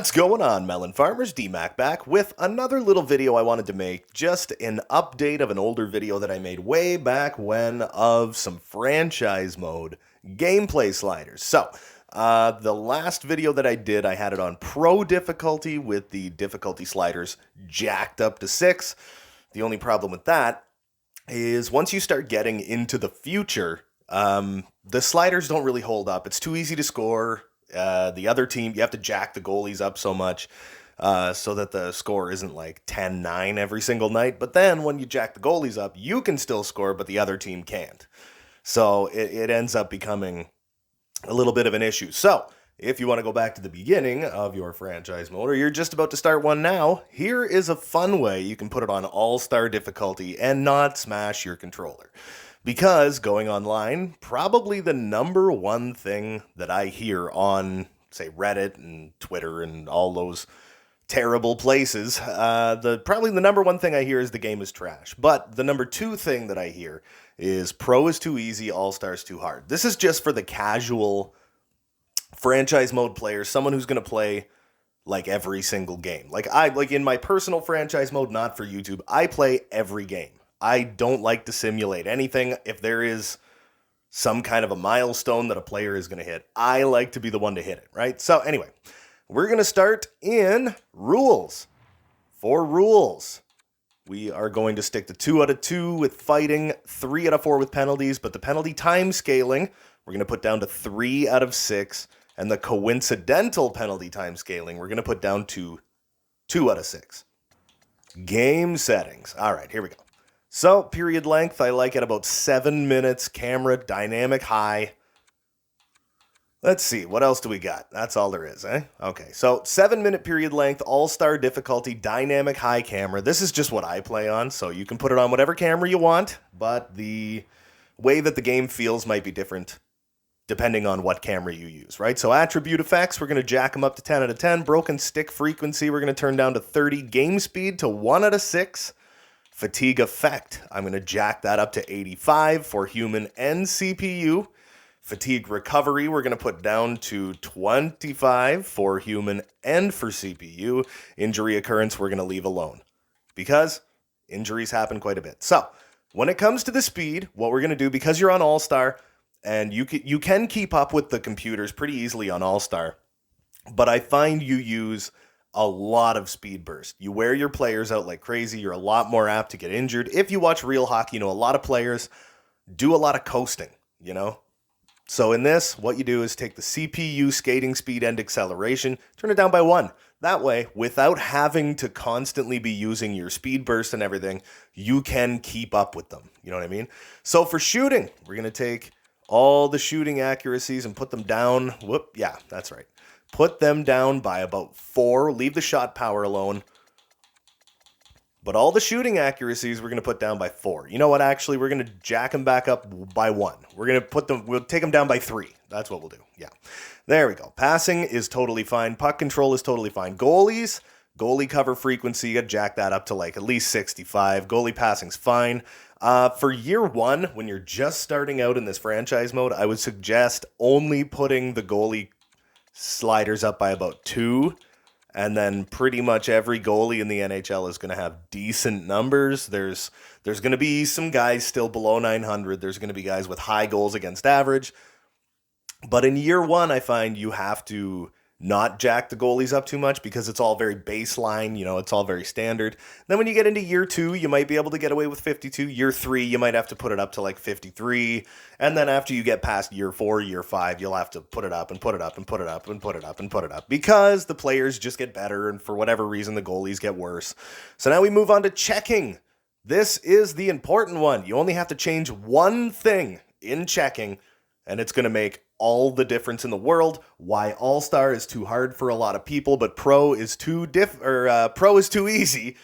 What's going on, Melon Farmers? D-Mac back with another little video I wanted to make, just an update of an older video that I made way back when of some franchise mode gameplay sliders. So, the last video that I did, I had it on pro difficulty with the difficulty sliders jacked up to 6. The only problem with that is once you start getting into the future, the sliders don't really hold up. It's too easy to score. The other team, you have to jack the goalies up so much so that the score isn't like 10-9 every single night. But then when you jack the goalies up, you can still score, but the other team can't. So it ends up becoming a little bit of an issue. So if you want to go back to the beginning of your franchise mode, or you're just about to start one now, here is a fun way you can put it on all-star difficulty and not smash your controller. Because going online, probably the number one thing that I hear on, say, Reddit and Twitter and all those terrible places, probably the number one thing I hear is the game is trash. But the number two thing that I hear is pro is too easy, all-star is too hard. This is just for the casual franchise mode player, someone who's going to play like every single game. Like in my personal franchise mode, not for YouTube, I play every game. I don't like to simulate anything. If there is some kind of a milestone that a player is going to hit, I like to be the one to hit it, right? So anyway, we're going to start in rules. For rules, we are going to stick to 2 out of 2 with fighting, 3 out of 4 with penalties, but the penalty time scaling, we're going to put down to 3 out of 6, and the coincidental penalty time scaling, we're going to put down to 2 out of 6. Game settings. All right, here we go. So, period length, I like at about 7 minutes. Camera, dynamic high. Let's see, what else do we got? That's all there is, eh? Okay, so 7-minute period length, all-star difficulty, dynamic high camera. This is just what I play on, so you can put it on whatever camera you want, but the way that the game feels might be different depending on what camera you use, right? So attribute effects, we're going to jack them up to 10 out of 10. Broken stick frequency, we're going to turn down to 30. Game speed to 1 out of 6. Fatigue effect, I'm going to jack that up to 85 for human and CPU. Fatigue recovery, we're going to put down to 25 for human and for CPU. Injury occurrence, we're going to leave alone because injuries happen quite a bit. So when it comes to the speed, what we're going to do, because you're on All-Star, and you can keep up with the computers pretty easily on All-Star, but I find you use a lot of speed burst. You wear your players out like crazy. You're a lot more apt to get injured. If you watch real hockey, you know a lot of players do a lot of coasting, you know? So in this, what you do is take the CPU skating speed and acceleration, turn it down by 1. That way, without having to constantly be using your speed burst and everything, you can keep up with them. You know what I mean? So for shooting, we're going to take all the shooting accuracies and put them down. Yeah, that's right. Put them down by about 4. Leave the shot power alone. But all the shooting accuracies we're going to put down by 4. You know what? Actually, we're going to jack them back up by 1. We'll take them down by 3. That's what we'll do. Yeah. There we go. Passing is totally fine. Puck control is totally fine. Goalies, goalie cover frequency, you got to jack that up to like at least 65. Goalie passing's fine. For year 1, when you're just starting out in this franchise mode, I would suggest only putting the goalie sliders up by about 2, and then pretty much every goalie in the NHL is going to have decent numbers. There's going to be some guys still below 900. There's going to be guys with high goals against average. But in year 1, I find you have to not jack the goalies up too much because it's all very baseline, you know, it's all very standard. Then when you get into year 2, you might be able to get away with 52. Year 3, you might have to put it up to like 53. And then after you get past year 4, year 5, you'll have to put it up and put it up and put it up and put it up and put it up because the players just get better and for whatever reason the goalies get worse. So now we move on to checking. This is the important one. You only have to change one thing in checking and it's going to make all the difference in the world. Why All-Star is too hard for a lot of people, but Pro is too easy.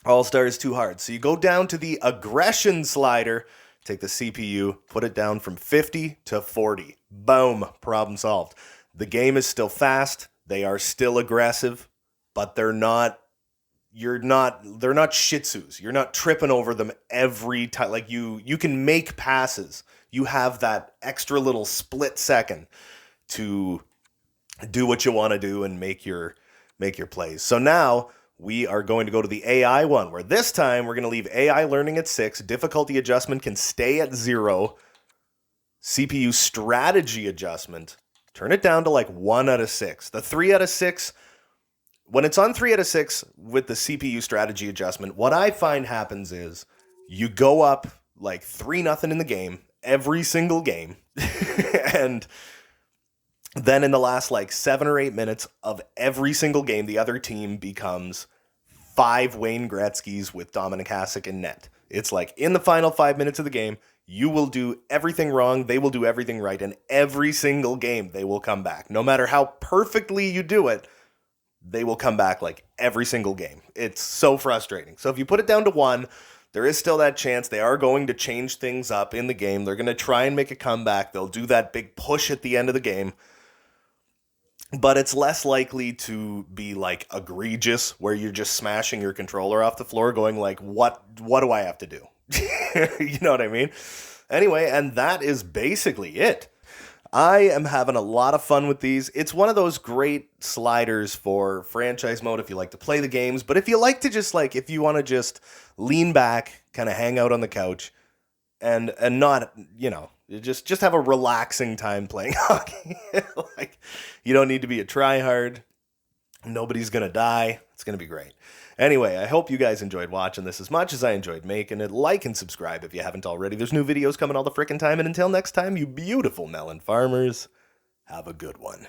All-Star is too hard. So you go down to the aggression slider, take the CPU, put it down from 50 to 40. Boom, problem solved. The game is still fast. They are still aggressive, but they're not shih tzus. You're not tripping over them every time. Like you can make passes. You have that extra little split second to do what you want to do and make your plays. So now we are going to go to the AI one, where this time we're going to leave AI learning at 6, difficulty adjustment can stay at 0, CPU strategy adjustment, turn it down to like 1 out of 6. The 3 out of 6, when it's on 3 out of 6 with the CPU strategy adjustment, what I find happens is you go up like 3-0 in the game, every single game, and then in the last like 7 or 8 minutes of every single game, the other team becomes 5 Wayne Gretzky's with Dominic Hasek in net. It's like in the final 5 minutes of the game, you will do everything wrong, they will do everything right, and every single game they will come back. No matter how perfectly you do it, they will come back like every single game. It's so frustrating. So if you put it down to 1, there is still that chance they are going to change things up in the game. They're going to try and make a comeback. They'll do that big push at the end of the game. But it's less likely to be like egregious, where you're just smashing your controller off the floor going like, what do I have to do? You know what I mean? Anyway, and that is basically it. I am having a lot of fun with these. It's one of those great sliders for franchise mode if you like to play the games. But if you like to just like, if you want to just lean back, kind of hang out on the couch and not, you know, just have a relaxing time playing hockey. Like, you don't need to be a tryhard. Nobody's going to die. It's going to be great. Anyway, I hope you guys enjoyed watching this as much as I enjoyed making it. Like and subscribe if you haven't already. There's new videos coming all the frickin' time. And until next time, you beautiful melon farmers, have a good one.